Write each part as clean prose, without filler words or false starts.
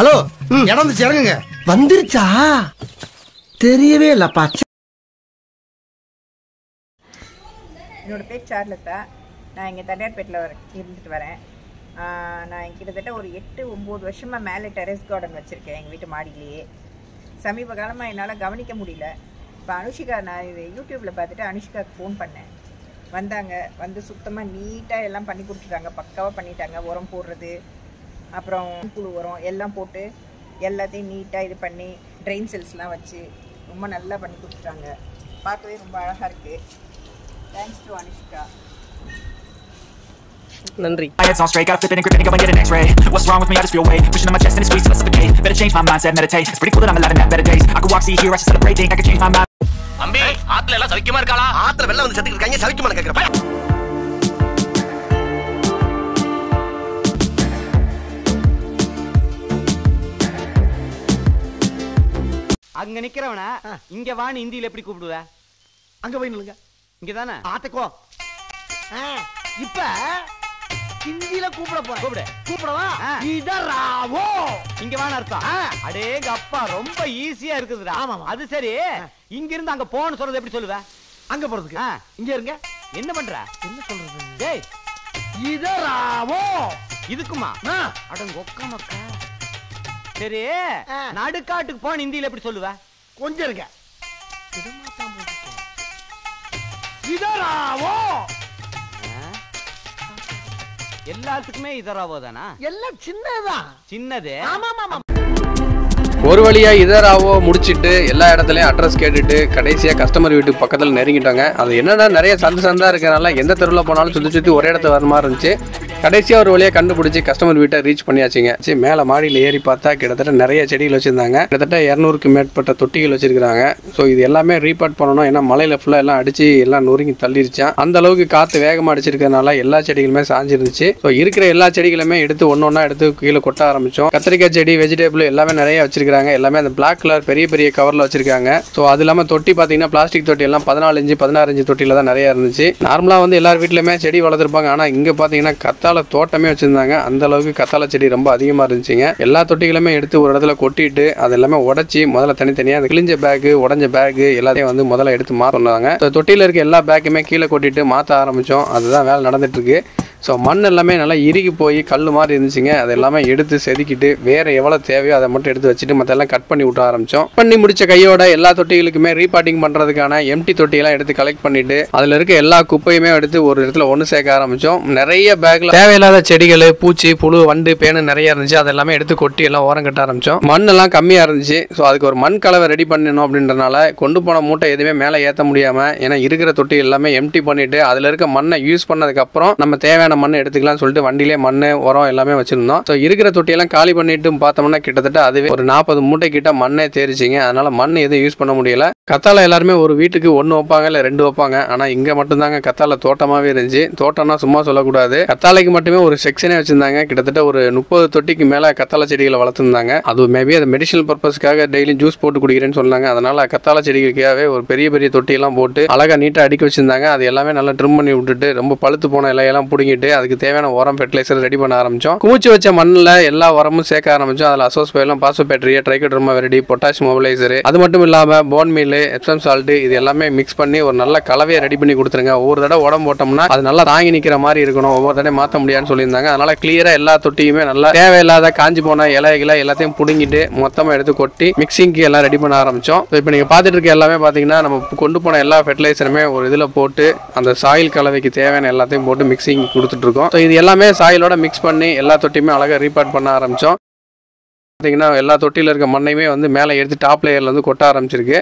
Hello இடம் வந்து இறங்குங்க. வந்துருச்சா தெரியவே இல்லப்பா. என்னோடய பேர் சார்லத்தா. நான் இங்கே தண்டையார்பேட்டில் இருந்துட்டு வரேன். நான் கிட்டத்தட்ட ஒரு 8-9 வருஷமாக மேலே டெரஸ் கார்டன் வச்சுருக்கேன் எங்கள் வீட்டு மாடியிலேயே. சமீப காலமாக என்னால் கவனிக்க முடியல. இப்போ அனுஷிகா, நான் இது யூடியூப்பில் பார்த்துட்டு அனுஷிகாவுக்கு ஃபோன் பண்ணேன். வந்தாங்க, வந்து சுத்தமாக நீட்டாக எல்லாம் பண்ணி கொடுத்துட்டாங்க. பக்காவாக பண்ணிட்டாங்க. உரம் போடுறது, அப்புறம் புழு உரம் எல்லாம் போட்டு எல்லாத்தையும் நீட்டாக இது பண்ணி ட்ரெயின் செல்ஸ்லாம் வச்சு ரொம்ப நல்லா பண்ணி கொடுத்துட்டாங்க. பார்க்கவே ரொம்ப அழகாக இருக்குது. Thanks to Anushika. நன்றி. My head's on straight, gotta flip it and grip it and go and get an x-ray. What's wrong with me? I just feel weight pushing on my chest and it squeezes till I suffocate. Better change my mindset, meditate. It's pretty cool that I'm alive and have better days. I could walk, see, hear, I should celebrate. Think I could change my mind. அம்பி, ஆத்துல எல்லாம் சவிக்கமா இருக்காளா? ஆத்துல வெள்ளம் வந்து செத்துக்கிட்டு இருக்காங்க, சவிக்குமான்னு கேக்குறப்ப. அங்க நிக்கிறவன இங்க வான்னு இந்தியில எப்படி கூப்பிடுவ? அங்க போய் நில்லுங்க. இங்கதானே ஆத்துக்கோ. இப்ப ஹிந்தில கூப்பிட போறேன். கூப்பிடவா? இதராவோ. இங்க வான்னு அர்த்தம். அடேங்க அப்பா, ரொம்ப ஈஸியா இருக்குதுடா. அது சரி, இங்க இருந்து அங்க போன்னு சொல்றது எப்படி சொல்லுவ? அங்க போறதுக்கு இங்க இருங்க. என்ன பண்ற? என்ன சொல்றது? டேய், இதராவோ. இதுக்குமா? அடங்க ஒக்க மக்கா. சரி, நடுக்காட்டுக்கு போன இந்தியில எப்படி சொல்லுவ? கொஞ்சம் இருங்க. இதராவோ. எல்லாத்துக்குமே இதராவோ தானா? எல்லாம் சின்னதுதான். சின்னது. ஆமா ஆமா. ஒரு வழியா இதராவோ முடிச்சிட்டு எல்லா இடத்துலயும் அட்ரஸ் கேட்டுட்டு கடைசியா கஸ்டமர் வீட்டுக்கு பக்கத்துல நெருங்கிட்டாங்க. அது என்னன்னா நிறைய சந்தா இருக்கனால எந்த தெருவில் போனாலும் சுத்தி ஒரே இடத்துல வர மாதிரி இருந்துச்சு. கடைசியா ஒரு வழியா கண்டுபிடிச்சி கஸ்டமர் வீட்டை ரீச் பண்ணியாச்சுங்க. மேல மாடியில் ஏறி பார்த்தா கிட்டத்தட்ட நிறைய செடிகள் வச்சிருந்தாங்க. கிட்டத்தட்ட 200க்கு மேற்பட்ட தொட்டிகள் வச்சிருக்காங்க. ஸோ இது எல்லாமே ரீபார்ட் பண்ணணும். ஏன்னா மலையில ஃபுல்லா எல்லாம் அடிச்சு எல்லாம் நொறுங்கி தள்ளிருச்சான். அந்த அளவுக்கு காத்து வேகமா அடிச்சிருக்கிறதுனால எல்லா செடிகளுமே சாஞ்சிருந்துச்சு. ஸோ இருக்கிற எல்லா செடிகளுமே எடுத்து ஒன்னொன்னா எடுத்து கீழே கொட்ட ஆரம்பிச்சோம். கத்திரிக்காய் செடி, வெஜிடபிள் எல்லாமே நிறைய வச்சிருக்காங்க. எல்லாமே அந்த பிளாக் கலர் பெரிய பெரிய கவர்ல வச்சிருக்காங்க. ஸோ அது இல்லாம தொட்டி பாத்தீங்கன்னா பிளாஸ்டிக் தொட்டி எல்லாம் 14 இன்ச்சு 16 இன்ச்சு தொட்டில தான் நிறைய இருந்துச்சு. நார்மலா வந்து எல்லார் வீட்லயுமே செடி வளர்த்துருப்பாங்க. ஆனா இங்க பாத்தீங்கன்னா கத்தாழை தோட்டமே வச்சிருந்தாங்க. அந்த அளவுக்கு கத்தாழை செடி ரொம்ப அதிகமா இருந்துச்சுங்க. எல்லா தொட்டிகளுமே எடுத்து ஒரு இடத்துல கொட்டிட்டு அது எல்லாமே உடைச்சி முதல்ல தனித்தனியா அந்த கிழிஞ்ச பேக், உடஞ்ச பேக் எல்லாத்தையும் வந்து முதல்ல எடுத்து மாத்தினாங்க. தொட்டியில இருக்க எல்லா பேக்குமே கீழே கொட்டிட்டு மாற்ற ஆரம்பிச்சோம். அதுதான் வேலை நடந்துட்டு இருக்கு. ஸோ மண் எல்லாமே நல்லா இறுகி போய் கல் மாதிரி இருந்துச்சுங்க. அது எல்லாமே எடுத்து செதுக்கிட்டு வேற எவ்வளோ தேவையோ அதை மட்டும் எடுத்து வச்சுட்டு மற்றெல்லாம் கட் பண்ணி விட்ட ஆரம்பிச்சோம். பண்ணி முடிச்ச கையோட எல்லா தொட்டிகளுக்குமே ரீபார்ட்டிங் பண்ணுறதுக்கான எம்டி தொட்டியெல்லாம் எடுத்து கலெக்ட் பண்ணிட்டு அதில் இருக்க எல்லா குப்பையுமே எடுத்து ஒரு இடத்துல ஒன்று சேர்க்க ஆரம்பித்தோம். நிறைய பேக்கில் தேவையில்லாத செடிகள், பூச்சி, புழு, வண்டு, பேனு நிறைய இருந்துச்சு. அதெல்லாமே எடுத்து கொட்டி எல்லாம் ஓரம் கட்ட ஆரம்பித்தோம். மண்ணெல்லாம் கம்மியாக இருந்துச்சு. ஸோ அதுக்கு ஒரு மண் கலவை ரெடி பண்ணணும் அப்படின்றனால கொண்டு போன மூட்டை எதுவுமே மேலே ஏற்ற முடியாமல், ஏன்னா இருக்கிற தொட்டி எல்லாமே எம்டி பண்ணிட்டு அதில் இருக்க மண்ணை யூஸ் பண்ணதுக்கப்புறம் நம்ம தேவையான மண்ணை எடுத்துக்கலாம் சொல்லிட்டு வண்டியிலே மண், உரம் எல்லாமே வச்சிருந்தோம். ஸோ இருக்கிற தொட்டியெல்லாம் காலி பண்ணிட்டு பார்த்தோம்னா கிட்டத்தட்ட அதுவே ஒரு 40 மூட்டை கிட்ட மண்ணே தேரிச்சிங்க. அதனால மண் எதுவும் யூஸ் பண்ண முடியல. கத்தாழை எல்லாருமே ஒரு வீட்டுக்கு 1 வைப்பாங்க, இல்லை 2 வைப்பாங்க. ஆனால் இங்கே மட்டும்தாங்க கத்தாழை தோட்டமாகவே இருந்துச்சு. தோட்டம்னா சும்மா சொல்லக்கூடாது. கத்தாழைக்கு மட்டுமே ஒரு செக்ஷனே வச்சிருந்தாங்க. கிட்டத்தட்ட ஒரு 30 தொட்டிக்கு மேலே கத்தாழை செடிகளை வளர்த்துருந்தாங்க. அது மேபி அது மெடிசனல் பர்பஸ்க்காக டெய்லியும் ஜூஸ் போட்டு குடிக்கிறேன்னு சொன்னாங்க. அதனால கத்தாழை செடிகளுக்காகவே ஒரு பெரிய பெரிய தொட்டியெல்லாம் போட்டு அழகாக நீட்டாக அடுக்கி வச்சிருந்தாங்க. அது எல்லாமே நல்லா ட்ரிம் பண்ணி விட்டுட்டு ரொம்ப பழுத்து போன இலையெல்லாம் பிடிங்கிட்டு அதுக்கு தேவையான உரம், ஃபெர்டிலைசர் ரெடி பண்ண ஆரம்பிச்சோம். குமிச்சு வச்ச மண்ணில் எல்லா உரமும் சேர்க்க ஆரம்பிச்சோம். அதில் அசோஸ்பைலம், பாசோபேட்ரியா, ட்ரைகோடர்மா வெரிடி, பொட்டாஷ் மொபிலைசர், அது மட்டும் இல்லாமல் போன் மீல், எப்சம் சால்ட் இது எல்லாமே மிக்ஸ் பண்ணி ஒரு நல்ல கலவையை ரெடி பண்ணி கொடுத்துருங்க. ஒவ்வொரு தடவை உடம்பு போட்டோம்னா அது நல்லா தாங்கி நிற்கிற மாதிரி இருக்கணும். ஒவ்வொரு தடவை மாற்ற முடியாதுன்னு சொல்லியிருந்தாங்க. அதனால கிளியரா எல்லா தொட்டியுமே நல்லா தேவையில்லாத காஞ்சி போன இலைகளை எல்லாத்தையும் பிடுங்கிட்டு மொத்தமாக எடுத்து கொட்டி மிக்சிங்க்கு எல்லாம் ரெடி பண்ண ஆரம்பிச்சோம். இப்போ நீங்கள் பார்த்துட்டு இருக்க எல்லாமே பார்த்தீங்கன்னா நம்ம கொண்டு போன எல்லா ஃபெர்டிலைசருமே ஒரு இதில் போட்டு அந்த சாயில் கலவைக்கு தேவையான எல்லாத்தையும் போட்டு மிக்சிங் கொடுத்துட்டு இருக்கோம். ஸோ இது எல்லாமே சாயிலோட மிக்ஸ் பண்ணி எல்லா தொட்டியுமே அழகாக ரீபார்ட் பண்ண ஆரம்பித்தோம். பார்த்தீங்கன்னா எல்லா தொட்டியில் இருக்க மண்ணையுமே வந்து மேலே எடுத்து டாப் லேயரில் வந்து கொட்ட ஆரம்பிச்சிருக்கு.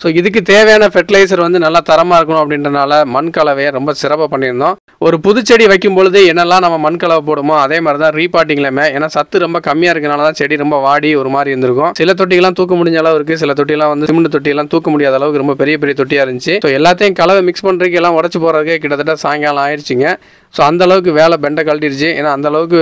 ஸோ இதுக்கு தேவையான ஃபெர்டிலைசர் வந்து நல்லா தரமாக இருக்கணும் அப்படின்றனால மண் கலவையை ரொம்ப சிறப்பாக பண்ணியிருந்தோம். ஒரு புதுச்செடி வைக்கும் பொழுது என்னெல்லாம் நம்ம மண் கலவை போடுமோ அதே மாதிரி தான் ரீபார்ட்டிங்லையுமே, ஏன்னா சத்து ரொம்ப கம்மியாக இருக்கனால தான் செடி ரொம்ப வாடி ஒரு மாதிரி இருந்திருக்கும். சில தொட்டிகள்லாம் தூக்க முடிஞ்ச அளவு இருக்குது, சில தொட்டிலாம் வந்து சிமெண்ட் தொட்டியெல்லாம் தூக்க முடியாத அளவுக்கு ரொம்ப பெரிய பெரிய தொட்டியாக இருந்துச்சு. ஸோ எல்லாத்தையும் கலவை மிக்ஸ் பண்ணுறதுக்கு எல்லாம் உடச்சி போகிறதுக்கே கிட்டத்தட்ட சாயங்காலம் ஆயிடுச்சுங்க. ஸோ அந்த அளவுக்கு வேலை பெண்டை கழட்டிடுச்சு. ஏன்னா அந்த அளவுக்கு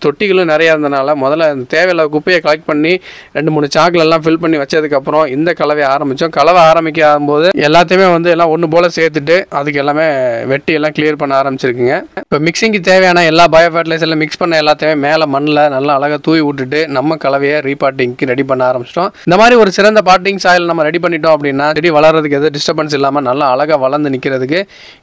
தொட்டிகளும் நிறையா இருந்தனால முதல்ல தேவையில்லாத குப்பையை கலெக்ட் பண்ணி 2-3 சாக்கில் எல்லாம் ஃபில் பண்ணி வச்சதுக்கப்புறம் இந்த கலவையை ஆரம்பித்தோம். கலவை ஆரம்பிக்கும் போது எல்லாத்தையுமே வந்து எல்லாம் ஒன்று போல் சேர்த்துட்டு அதுக்கு எல்லாமே வெட்டி எல்லாம் கிளியர் பண்ண ஆரம்பிச்சிருக்குங்க. இப்போ மிக்சிங்க்கு தேவையான எல்லா பயோ ஃபர்டிலைசரில் மிக்ஸ் பண்ண எல்லாத்தையுமே மேலே மண்ணில் நல்லா அழகாக தூவி விட்டுட்டு நம்ம கலவையை ரீபாட்டிங்க்கு ரெடி பண்ண ஆரம்பிச்சிட்டோம். இந்த மாதிரி ஒரு சிறந்த பாட்டிங் சாயில் நம்ம ரெடி பண்ணிட்டோம் அப்படின்னா செடி வளர்றதுக்கு எதுவும் டிஸ்டர்பன்ஸ் இல்லாமல் நல்லா அழகாக வளர்ந்து நிற்கிறதுக்கு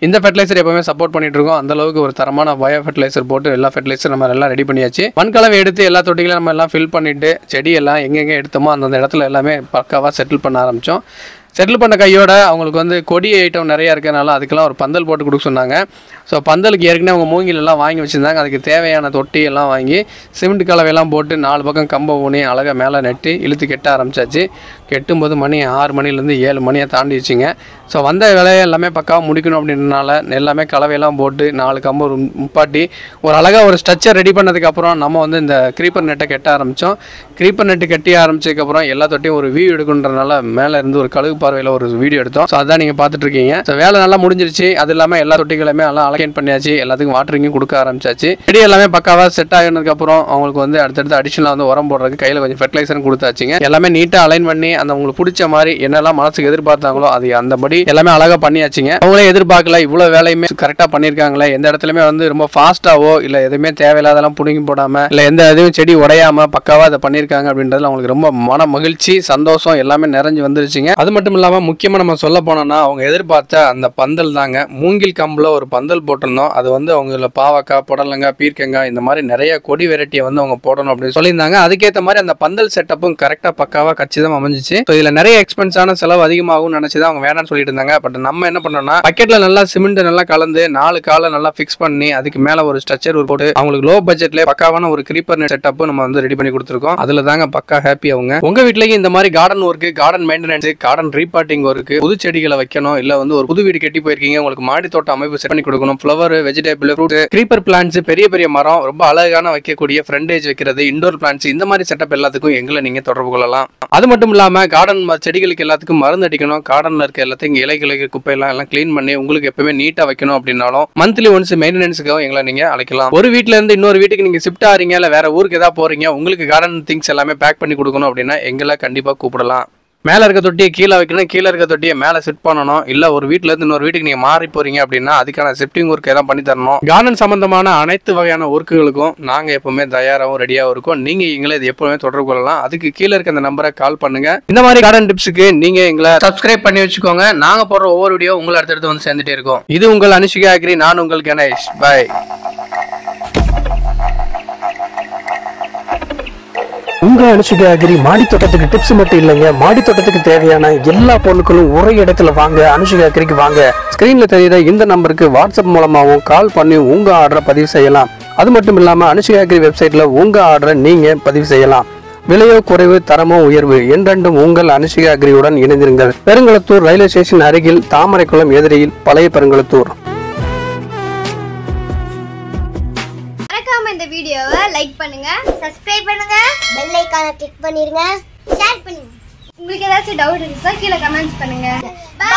இந்த ஃபர்டிலைசர் எப்பவுமே சப்போர்ட் பண்ணிட்டு இருக்கோம். அந்த அளவுக்கு ஒரு தரமான பயோ ஃபர்டிலைசர் போட்டு எல்லா ஃபர்டிலைசர் நம்ம எல்லாம் ரெடி பண்ணியாச்சு. மண்கலவை எடுத்து எல்லா தொட்டிகளையும் நம்ம எல்லாம் ஃபில் பண்ணிட்டு செடி எல்லாம் எங்கெங்கே எடுத்தோமோ அந்தந்த இடத்துல எல்லாமே பக்காவாக செட்டில் பண்ண ஆரம்பித்தோம். செட்டில் பண்ண கையோட அவங்களுக்கு வந்து கொடி ஐட்டம் நிறையா இருக்கிறனால அதுக்கெல்லாம் ஒரு பந்தல் போட்டு கொடுக்க சொன்னாங்க. ஸோ பந்தலுக்கு ஏற்கனவே அவங்க மூங்கிலெல்லாம் வாங்கி வச்சுருந்தாங்க. அதுக்கு தேவையான தொட்டி எல்லாம் வாங்கி சிமெண்ட் கலவையெல்லாம் போட்டு 4 பக்கம் கம்பை ஊனி அழகாக மேலே நட்டு இழுத்து கெட்ட ஆரம்பிச்சாச்சு. கெட்டும்போது மணி 6 மணிலேருந்து 7 மணியை தாண்டிடுச்சிங்க. ஸோ வந்த வேலையை எல்லாமே பக்காவாக முடிக்கணும் அப்படின்றனால எல்லாமே கலவையெல்லாம் போட்டு 4 கம்பு முப்பாட்டி ஒரு அழகாக ஒரு ஸ்ட்ரக்சர் ரெடி பண்ணதுக்கப்புறம் நம்ம வந்து இந்த க்ரீப்பர் நெட்டை கட்ட ஆரம்பித்தோம். க்ரீப்பர் நெட்டு கட்டி ஆரம்பிச்சதுக்கப்புறம் எல்லா தொட்டியும் ஒரு வீடியோ எடுக்கணுன்றனால மேலே இருந்து ஒரு கழுகு பார்வையில் ஒரு வீடியோ எடுத்தோம். ஸோ அதான் நீங்கள் பார்த்துட்டு இருக்கீங்க. ஸோ வேலை நல்லா முடிஞ்சிருச்சு. அது இல்லாமல் எல்லா தொட்டிகளுமே எல்லாம் அலகேட் பண்ணியாச்சு. எல்லாத்துக்கும் வாட்டரிங்கும் கொடுக்க ஆரம்பிச்சாச்சு. செடி எல்லாமே பக்காவாக செட் ஆகினதுக்கப்புறம் அவங்களுக்கு வந்து அடுத்தடுத்து அடிஷனலாக வந்து உரம் போடுறதுக்கு கையில் கொஞ்சம் ஃபெர்டிலைசரும் கொடுத்தாச்சுங்க. எல்லாமே நீட்டாக அலைன் பண்ணி அந்த உங்களுக்கு பிடிச்ச மாதிரி என்னெல்லாம் மனசுக்கு எதிர்பார்த்தாங்களோ அது அந்தபடி எல்லாமே அழகாக பண்ணியாச்சுங்க. அவங்களே எதிர்பார்க்கல இவ்வளோ வேலையுமே கரெக்டாக பண்ணியிருக்காங்களே, எந்த இடத்துலையுமே வந்து ரொம்ப ஃபாஸ்ட்டாவோ இல்லை எதுவுமே தேவையில்லாதெல்லாம் பிடுங்கி போடாமல் இல்லை எந்த எதுவும் செடி உடையாமல் பக்காவாக அதை பண்ணியிருக்காங்க அப்படின்றதுல அவங்களுக்கு ரொம்ப மன மகிழ்ச்சி சந்தோஷம் எல்லாமே நிறைஞ்சு வந்துருச்சுங்க. அது மட்டும் இல்லாமல் முக்கியமாக நம்ம சொல்ல போனோம்னா அவங்க எதிர்பார்த்த அந்த பந்தல் தாங்க. மூங்கில் கம்பில் ஒரு பந்தல் போட்டிருந்தோம். அது வந்து அவங்கள பாவக்காய் புடலங்காய் பீர்க்கங்காய் இந்த மாதிரி நிறைய கொடி வெரைட்டியை வந்து அவங்க போடணும் அப்படின்னு சொல்லியிருந்தாங்க. அதுக்கேற்ற மாதிரி அந்த பந்தல் செட்டப்பும் கரெக்டாக பக்காவாக கச்சிதமாக அமைஞ்சிச்சு. ஸோ இதில் நிறைய எக்ஸ்பென்ஸான செலவு அதிகமாகும் நினச்சி தான் அவங்க வேணாம்னு சொல்லிட்டு இருந்தாங்க. பட் நம்ம என்ன பண்ணோம்னா பக்கெட்டில் நல்லா சிமெண்ட் நல்லா கலந்து 4 காலை நல்லா ஃபிக்ஸ் பண்ணி அதுக்கு மேலே ஒரு ஸ்ட்ரக்சர் போட்டு அவங்களுக்கு லோ பட்ஜெட்லேயே பக்காவான ஒரு க்ரீப்பர் செட்டப் நம்ம வந்து ரெடி பண்ணி கொடுத்துருக்கோம். அதில் தாங்க பக்கா ஹாப்பி அவங்க. உங்கள் வீட்லேயும் இந்த மாதிரி garden work garden maintenance garden ரீபாட்டிங் work புது செடிகளை வைக்கணும் இல்லை வந்து ஒரு புது வீடு கட்டி போயிருக்கீங்க உங்களுக்கு மாடி தோட்ட அமைப்பு செட் பண்ணி கொடுக்கணும். Flower vegetable fruit creeper plants பெரிய பெரிய மரம் ரொம்ப அழகான வைக்கக்கூடிய ஃப்ரண்டேஜ் வைக்கிறது இண்டோர் பிளான்ட்ஸ் இந்த மாதிரி செட்டப் எல்லாத்துக்கும் எங்களை நீங்க தொடர்பு கொள்ளலாம். அது மட்டும் இல்லாமல் கார்டன் செடிகளுக்கு எல்லாத்துக்கும் மருந்து அடிக்கணும். கார்டனில் இருக்க எல்லாத்தையும் இலைகளுக்கு குப்பையெல்லாம் கிளீன் பண்ணி உங்களுக்கு எப்பவுமே நீட்டாக வைக்கணும் அப்படின்னாலும் மந்த்லி ஒன்ஸ் மெயின்டெனன்ஸுக்காக எங்களை நீங்க அழைக்கலாம். ஒரு வீட்டில இருந்து இன்னொரு வீட்டுக்கு நீங்க ஷிஃப்ட் ஆறீங்க இல்லை வேற ஊருக்கு ஏதாவது போறீங்க உங்களுக்கு கார்டன் திங்ஸ் எல்லாமே பேக் பண்ணி கொடுக்கணும் அப்படின்னா எங்களை கண்டிப்பாக கூப்பிடலாம். மேலே இருக்க தொட்டியை கீழே வைக்கணும், கீழே இருக்க தொட்டியை மேலே செட் பண்ணணும். இல்லை ஒரு வீட்டில் இருந்து இன்னொரு வீட்டுக்கு நீங்கள் மாறி போறீங்க அப்படின்னா அதுக்கான ஷிஃப்டிங் ஒர்க் எதாவது பண்ணி தரணும். கார்டன் சம்பந்தமான அனைத்து வகையான ஒர்க்குகளுக்கும் நாங்கள் எப்பவுமே தயாராகவும் ரெடியாகவும் இருக்கோம். நீங்கள் எங்களை இது எப்பவுமே தொடர்பு கொள்ளலாம். அதுக்கு கீழே இருக்க அந்த நம்பரை கால் பண்ணுங்க. இந்த மாதிரி கார்டன் டிப்ஸுக்கு நீங்கள் எங்களை சப்ஸ்கிரைப் பண்ணி வச்சுக்கோங்க. நாங்கள் போடுற ஒவ்வொரு வீடியோ உங்களை அடுத்தடுத்து வந்து சேர்ந்துட்டே இருக்கோம். இது உங்கள் அனுஷிகா அக்ரி, நான் உங்கள் கணேஷ். பாய். உங்க அனுஷிகா அக்ரி மாடி தோட்டத்துக்கு டிப்ஸ் மட்டும் இல்லைங்க, மாடி தோட்டத்துக்கு தேவையான எல்லா பொருட்களும் ஒரே இடத்துல வாங்க. அனுஷிகா அக்ரிக்கு வாங்க. ஸ்கிரீன்ல தெரியுற இந்த நம்பருக்கு வாட்ஸ்அப் மூலமாகவும் கால் பண்ணி உங்க ஆர்டரை பதிவு செய்யலாம். அது மட்டும் இல்லாம அனுஷிகா அக்ரி வெப்சைட்ல உங்க ஆர்டரை நீங்க பதிவு செய்யலாம். விலையோ குறைவு தரமோ உயர்வு என்றென்றும் உங்கள் அனுஷிகா அக்ரியுடன் இணைந்திருங்கள். பெருங்குளத்தூர் ரயில்வே ஸ்டேஷன் அருகில் தாமரைக்குளம் எதிரில் பழைய பெருங்குளத்தூர். இந்த வீடியோவை லைக் பண்ணுங்க, சப்ஸ்கிரைப் பண்ணுங்க, பெல் ஐகானை கிளிக் பண்ணிருங்க, ஷேர் பண்ணுங்க. உங்களுக்கு ஏதாச்சும் டவுட் இருந்தா கீழே கமெண்ட்ஸ் பண்ணுங்க. பை.